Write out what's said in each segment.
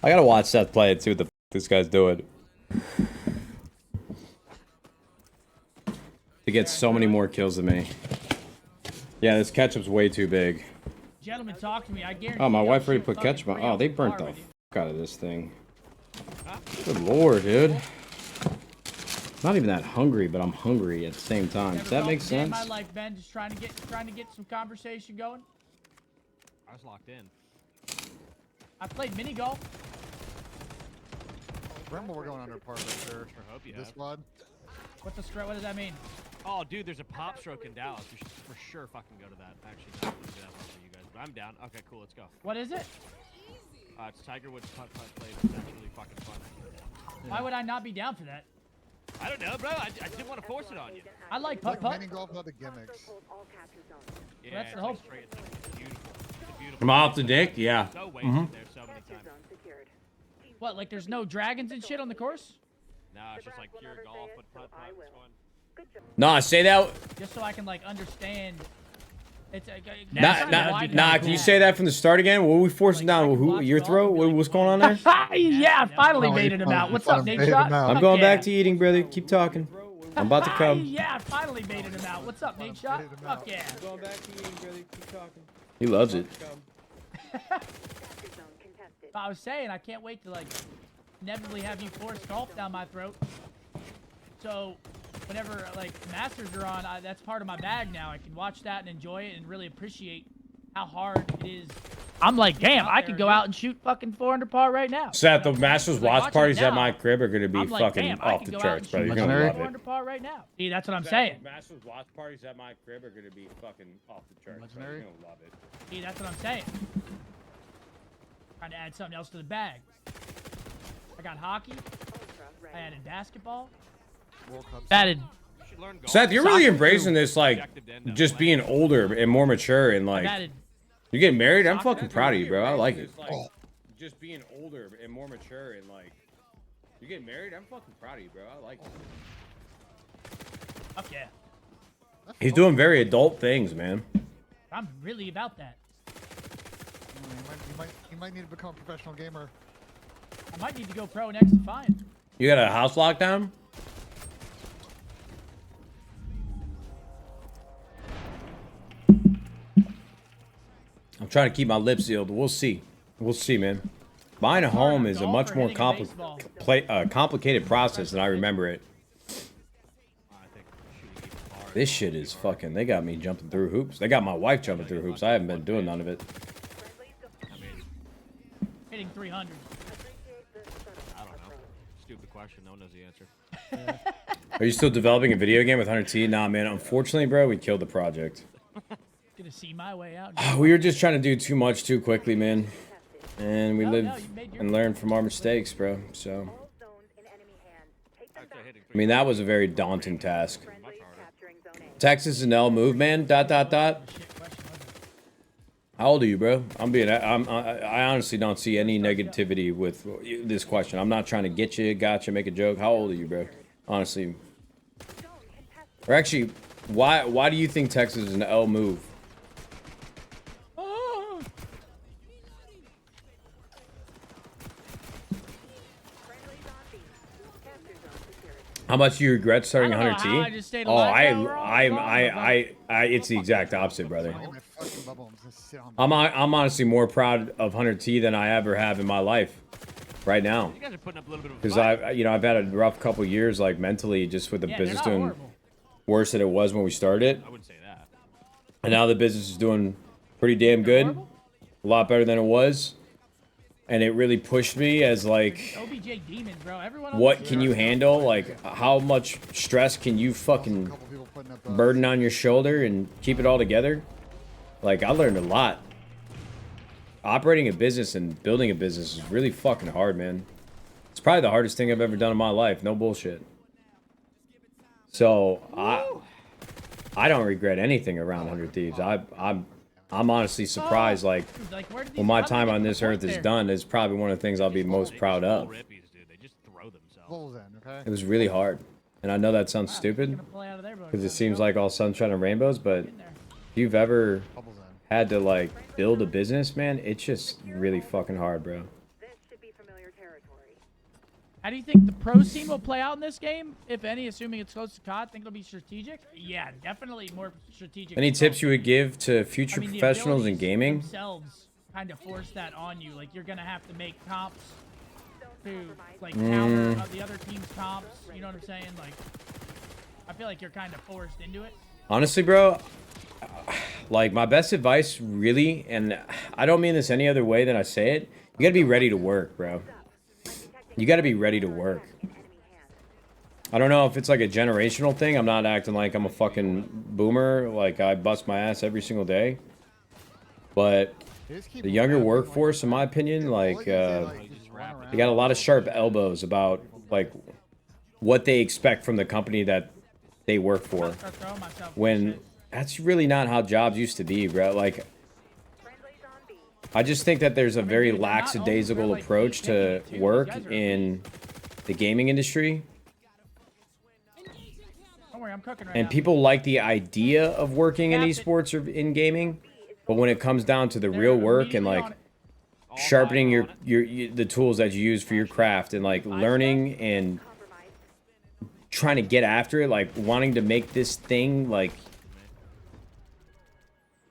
I gotta watch Seth play it, see what the f this guy's doing. He gets so many more kills than me. Yeah, this ketchup's way too big. Gentlemen, talk to me. I guarantee. Oh, my wife already put ketchup on. Oh, they burnt the f out of this thing. Good lord, dude. Not even that hungry, but I'm hungry at the same time. Does that make sense? My life, Ben, just trying to get some conversation going. I was locked in. I played mini golf. Remember we're going under par right there. Sure hope you This have. squad. What does that mean? Oh, dude, there's a pop stroke in Dallas. We should for sure fucking go to that. Actually, not really do that one for you guys, but I'm down. Okay, cool, let's go. What is it? It's Tiger Woods putt play. It's actually fucking fun. Why would I not be down for that? I don't know, bro. I didn't want to force it on you. I like Like putt. mini golf without the gimmicks. Yeah, That's the it's hope. like straight. It's beautiful. It's a beautiful. Am I off the dick? Yeah. So wasted there so many times. What? Like there's no dragons and shit on the course? No, it's just like pure golf, but putt. It's fun. Nah, say that. Just so I can like understand. It's Nah, can you say that from the start again? What were we forcing down? Who, your throat? What's going on there? Yeah, I finally baited him out. What's up, Nadeshot? I'm going back to eating, brother. Keep talking. I'm about to come. Yeah, I finally baited him out. What's up, Nadeshot? Fuck yeah. I'm going back to eating, brother. Keep talking. He loves it. I was saying, I can't wait to like inevitably have you force golf down my throat. So whenever like Masters are on, that's part of my bag now. I can watch that and enjoy it and really appreciate how hard it is. I'm like, damn, I could go out and shoot fucking 400 par right now. Seth, the Masters watch parties at my crib are gonna be fucking off the charts, bro. You're gonna love it. 400 par right now. See, that's what I'm saying. Masters watch parties at my crib are gonna be fucking off the charts. Legendary. You're gonna love it. See, that's what I'm saying. Trying to add something else to the bag. I got hockey. I added basketball. World Cup. Added. Seth, you're really embracing this, like, just being older and more mature and like. Added. You getting married? I'm fucking proud of you, bro. I like it. Just being older and more mature and like. You getting married? I'm fucking proud of you, bro. I like it. Fuck yeah. He's doing very adult things, man. I'm really about that. You might need to become a professional gamer. I might need to go pro next Defiant. You got a house lockdown? I'm trying to keep my lips sealed. We'll see. We'll see, man. Buying a home is a much more complicated process than I remember it. This shit is fucking... They got me jumping through hoops. They got my wife jumping through hoops. I haven't been doing none of it. Hitting 300. I don't know. Stupid question. No one knows the answer. Are you still developing a video game with 100T? Nah, man. Unfortunately, bro, we killed the project. Gonna see my way out. We were just trying to do too much too quickly, man. And we live and learn from our mistakes, bro. So... I mean, that was a very daunting task. Texas and L move, man. ... How old are you, bro? I honestly don't see any negativity with this question. I'm not trying to get you, gotcha, make a joke. How old are you, bro? Honestly. Or actually, why do you think Texas is an L move? How much do you regret starting 100T? It's the exact opposite, brother. I'm honestly more proud of 100T than I ever have in my life right now. You guys are putting up a little bit of. Because I've had a rough couple years, like mentally, just with the business doing worse than it was when we started. I wouldn't say that. And now the business is doing pretty damn good, a lot better than it was. And it really pushed me as like, OBJ demons, bro. What can you handle? Like, how much stress can you fucking burden on your shoulder and keep it all together? Like, I learned a lot. Operating a business and building a business is really fucking hard, man. It's probably the hardest thing I've ever done in my life. No bullshit. So, I don't regret anything around 100 Thieves. I'm honestly surprised, like when my time on this earth is done, is probably one of the things I'll be most proud of. It was really hard. And I know that sounds stupid, because it seems like all sunshine and rainbows, but if you've ever had to, like, build a business, man, it's just really fucking hard, bro. How do you think the pro scene will play out in this game, if any? Assuming it's close to COD, think it'll be strategic. Yeah, definitely more strategic. Any tips you would give to future I mean, the professionals in abilities gaming? themselves kind of force that on you. Like you're gonna have to make comps to like counter the other team's comps. You know what I'm saying? Like, I feel like you're kind of forced into it. Honestly, bro, like my best advice really, and I don't mean this any other way than I say it, you gotta be ready to work, bro. You gotta be ready to work. I don't know if it's like a generational thing. I'm not acting like I'm a fucking boomer, like I bust my ass every single day. But the younger workforce, in my opinion, like they got a lot of sharp elbows about like what they expect from the company that they work for. When that's really not how jobs used to be, bro. Like, I just think that there's a very lackadaisical approach to work in the gaming industry. Don't worry, I'm cooking right And now. people like the idea of working in esports or in gaming, but when it comes down to the real work and like sharpening the tools that you use for your craft and like learning and trying to get after it, like wanting to make this thing like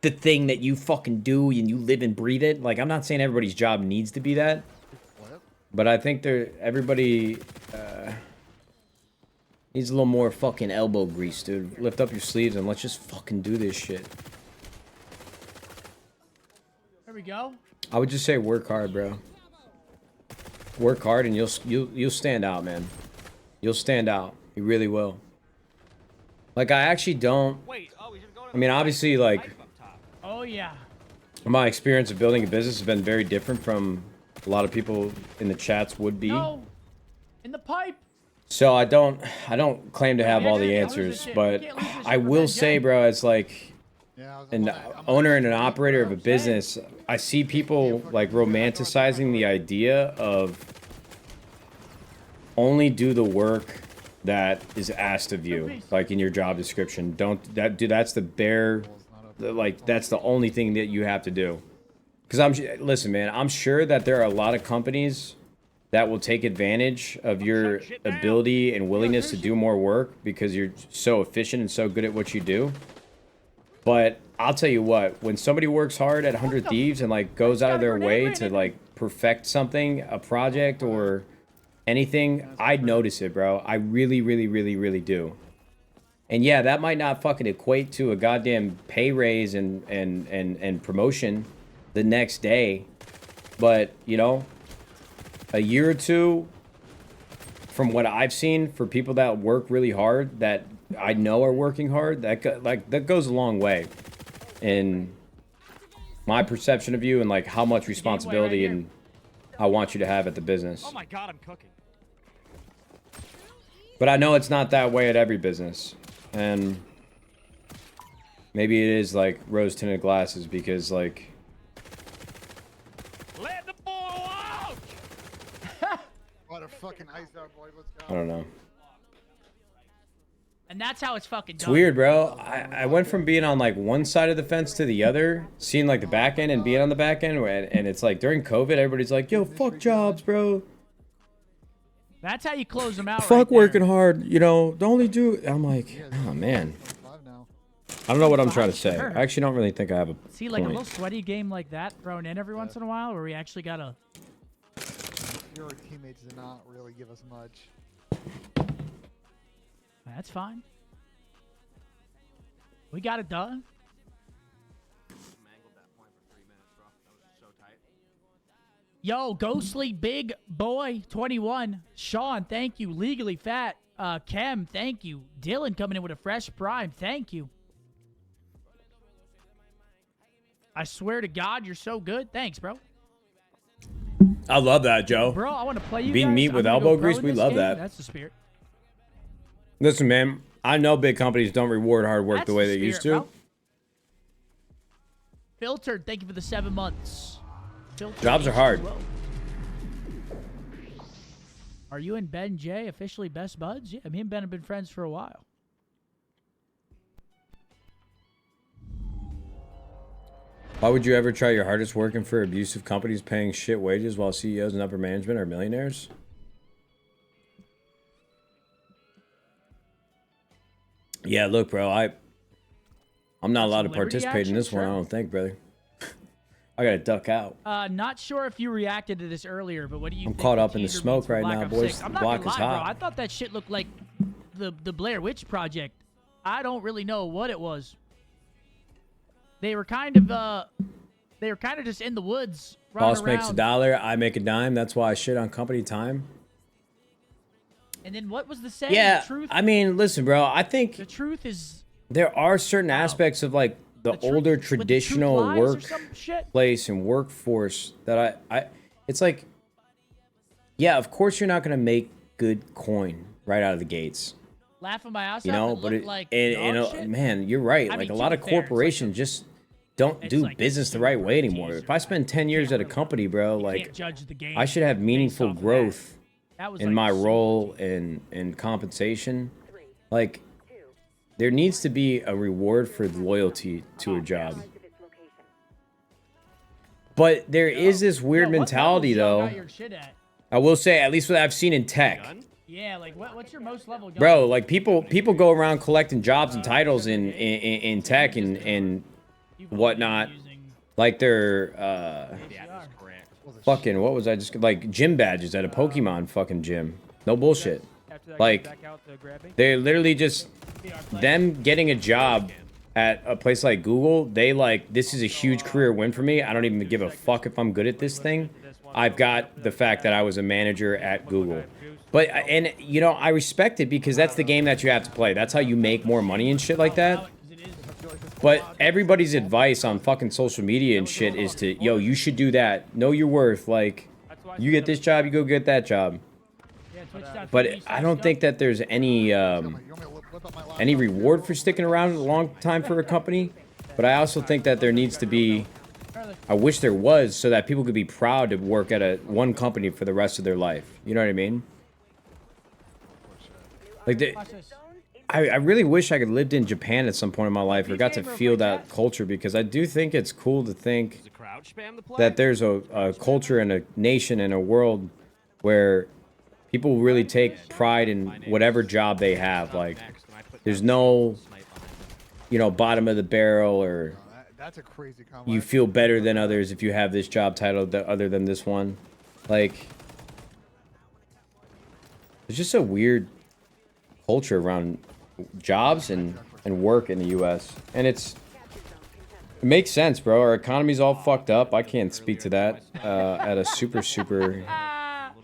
the thing that you fucking do and you live and breathe it. Like, I'm not saying everybody's job needs to be that, but I think everybody needs a little more fucking elbow grease, dude. Lift up your sleeves and let's just fucking do this shit. There we go. I would just say work hard, bro. Work hard and you'll stand out, man. You'll stand out. You really will. Like, I actually don't. Wait, oh, we should go to I mean, obviously, like, Oh yeah. my experience of building a business has been very different from a lot of people in the chats would be. No. In the pipe. So I don't claim to have all the Yeah, lose this answers, shit. but We can't lose this I shit for will Ben say, Jen. bro, as like Yeah, an owner and an operator of a business, I see people like romanticizing the idea of only do the work that is asked of you, like in your job description. Dude, that's the bare, like that's the only thing that you have to do. Because listen, man, I'm sure that there are a lot of companies that will take advantage of your ability and willingness to do more work because you're so efficient and so good at what you do. But I'll tell you what, when somebody works hard at 100 Thieves and like goes out of their way to like perfect something, a project or anything, I'd notice it, bro. I really, really, really, really do. And yeah, that might not fucking equate to a goddamn pay raise and promotion the next day. But, you know, a year or two, from what I've seen, for people that work really hard, that I know are working hard, that goes a long way in my perception of you and like how much responsibility and I want you to have at the business. Oh my god, I'm cooking. But I know it's not that way at every business, and maybe it is like rose-tinted glasses because like. Let the ball out! What a fucking ice out, boy. Let's go. I don't know. And that's how it's fucking done. It's weird, bro. I went from being on like one side of the fence to the other, seeing like the back end and being on the back end, and it's like during COVID, everybody's like, "Yo, fuck jobs, bro. That's how you close them out. Fuck right there. working hard. You know, don't only do." I'm like, oh man. I don't know what I'm trying to say. I actually don't really think I have a See, like a point. little sweaty game like that thrown in every once in a while, where we actually gotta. Your teammates did not really give us much. That's fine. We got it done. Yo, Ghostly Big Boy 21. Sean, thank you. Legally Fat. Kem, thank you. Dylan coming in with a fresh prime. Thank you. I swear to God, you're so good. Thanks, bro. I love that, Joe. Bro, I want to play you Being guys. meat I'm with gonna go elbow pro grease, in we this love game. that. That's the spirit. Listen, man, I know big companies don't reward hard work That's the way the they used spirit, to. bro. Filtered, thank you for the 7 months. Filtered Jobs are hard. Whoa. Are you and Ben J officially best buds? Yeah, me and Ben have been friends for a while. Why would you ever try your hardest working for abusive companies paying shit wages while CEOs and upper management are millionaires? Yeah, look, bro, I'm not allowed to Liberty participate in this action? one, I Sure. don't think, brother. I gotta duck out. Not sure if you reacted to this earlier, but what do you I'm think caught the up in the teaser smoke means for right Black now, Ops boys. 6? I'm The not block gonna is lie, hot. bro. I thought that shit looked like the Blair Witch Project. I don't really know what it was. They were kind of just in the woods running Boss makes around. $1, I make a dime. That's why I shit on company time. And then what was the saying? Yeah, The truth, I mean, listen, bro. I think the truth is there are certain aspects of like the the truth- older when the truth traditional lies or work some shit. place and workforce that it's like, yeah, of course you're not gonna make good coin right out of the gates, Laughing my ass you off know. and But look it, like and dog shit. man, you're right. I Like mean, a to lot be of fair, it's like corporations just don't it's do like business the right way super anymore. teaser, If I spend but 10 years can't at a really- company, bro, You like can't judge the game. I should have based meaningful off of growth that was in like my super role teaser. and compensation. Like there needs to be a reward for loyalty to a job. But there is this weird Yo, what mentality levels y'all though. got your shit at? I will say, at least what I've seen in tech. Gun? Yeah, like what's your most level gun? Bro, like people go around collecting jobs and titles in tech and You've whatnot. been using like their Yeah, that's correct. fucking, what was I just, like gym badges at a Pokemon fucking gym. No bullshit. Like they're literally just them getting a job at a place like Google. They like, this is a huge career win for me. I don't even give a fuck if I'm good at this thing. I've got the fact that I was a manager at Google. But, and you know, I respect it because that's the game that you have to play. That's how you make more money and shit like that. But everybody's advice on fucking social media and shit is to, yo, you should do that. Know your worth. Like, you get this job, you go get that job. But I don't think that there's any reward for sticking around a long time for a company. But I also think that there needs to be, I wish there was, so that people could be proud to work at one company for the rest of their life. You know what I mean? Like, I really wish I could lived in Japan at some point in my life or got to feel that culture, because I do think it's cool to think Does the crowd spam the play? that there's a culture and a nation and a world where people really take pride in whatever job they have. Like, there's no, you know, bottom of the barrel, or That's a crazy comment. you feel better than others if you have this job title other than this one. Like, there's just a weird culture around jobs and work in the U.S. And it makes sense, bro. Our economy's all fucked up. I can't speak to that at a super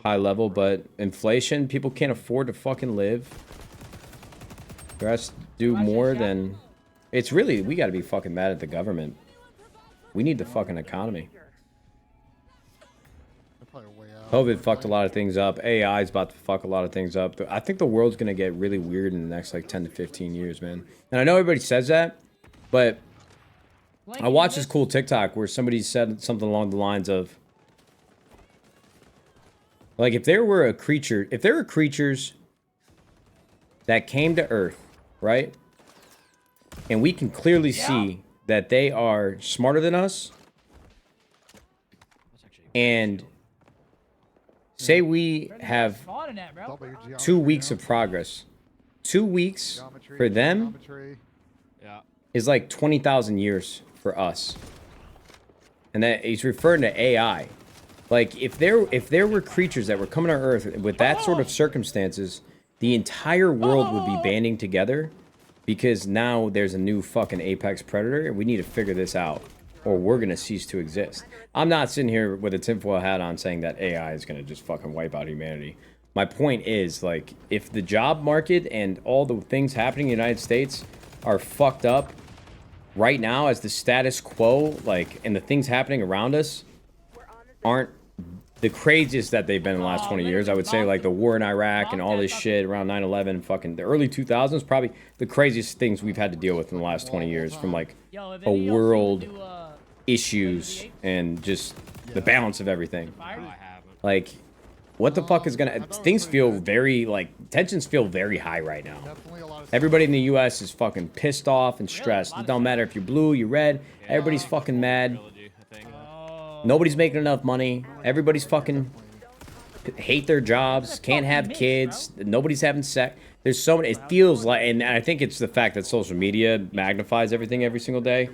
high level, but inflation, people can't afford to fucking live. There has to do more than... It's really, we gotta be fucking mad at the government. We need the fucking economy. They're probably way out. COVID fucked a lot of things up. AI is about to fuck a lot of things up. I think the world's gonna get really weird in the next like 10 to 15 years, man. And I know everybody says that, but I watched this cool TikTok where somebody said something along the lines of, like, if there were creatures that came to Earth, right? And we can clearly see that they are smarter than us, and say we have Fought in that, bro. It's all about your geometry, 2 weeks you of progress. 2 weeks know? Geometry, for them geometry. Yeah. is like 20,000 years for us. And that he's referring to AI. Like, if there were creatures that were coming to Earth with that sort of circumstances, the entire world would be banding together, because now there's a new fucking apex predator and we need to figure this out, or we're gonna cease to exist. I'm not sitting here with a tinfoil hat on saying that AI is gonna just fucking wipe out humanity. My point is, like, if the job market and all the things happening in the United States are fucked up right now as the status quo, like, and the things happening around us aren't the craziest that they've been in the last 20 years. I would say, like, the war in Iraq and all this shit around 9/11, fucking the early 2000s, probably the craziest things we've had to deal with in the last 20 years, from like Yo, if a any of y'all seen the world new, issues and just the balance of everything. Fire? I haven't. Like, what the fuck is gonna... Things feel very, like, tensions feel very high right now. Definitely a lot of Everybody in the U.S. is fucking pissed off and stressed. It don't matter if you're blue, you're red. Everybody's fucking mad. Trilogy, I think. Nobody's making enough money. Everybody's fucking hate their jobs. Can't have kids. Nobody's having sex. There's so many. It feels like, and I think it's the fact that social media magnifies everything every single day.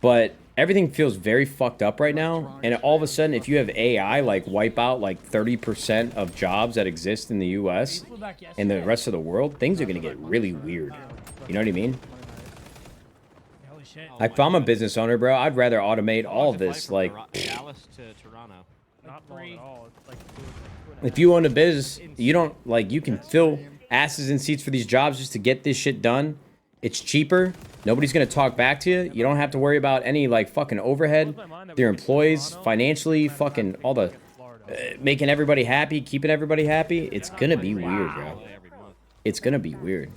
But everything feels very fucked up right now. And all of a sudden, if you have AI like wipe out like 30% of jobs that exist in the U.S. and the rest of the world, things are gonna get really weird. You know what I mean? Holy shit. Like, if I'm a business owner, bro, I'd rather automate all of this. Like, Dallas to Toronto. Not long at all. It's like if you own a business, you don't, like, you can fill asses in seats for these jobs just to get this shit done. It's cheaper. Nobody's gonna talk back to you. You don't have to worry about any, like, fucking overhead. Your employees, financially, fucking all the, making everybody happy, keeping everybody happy. It's gonna be weird, bro. It's gonna be weird.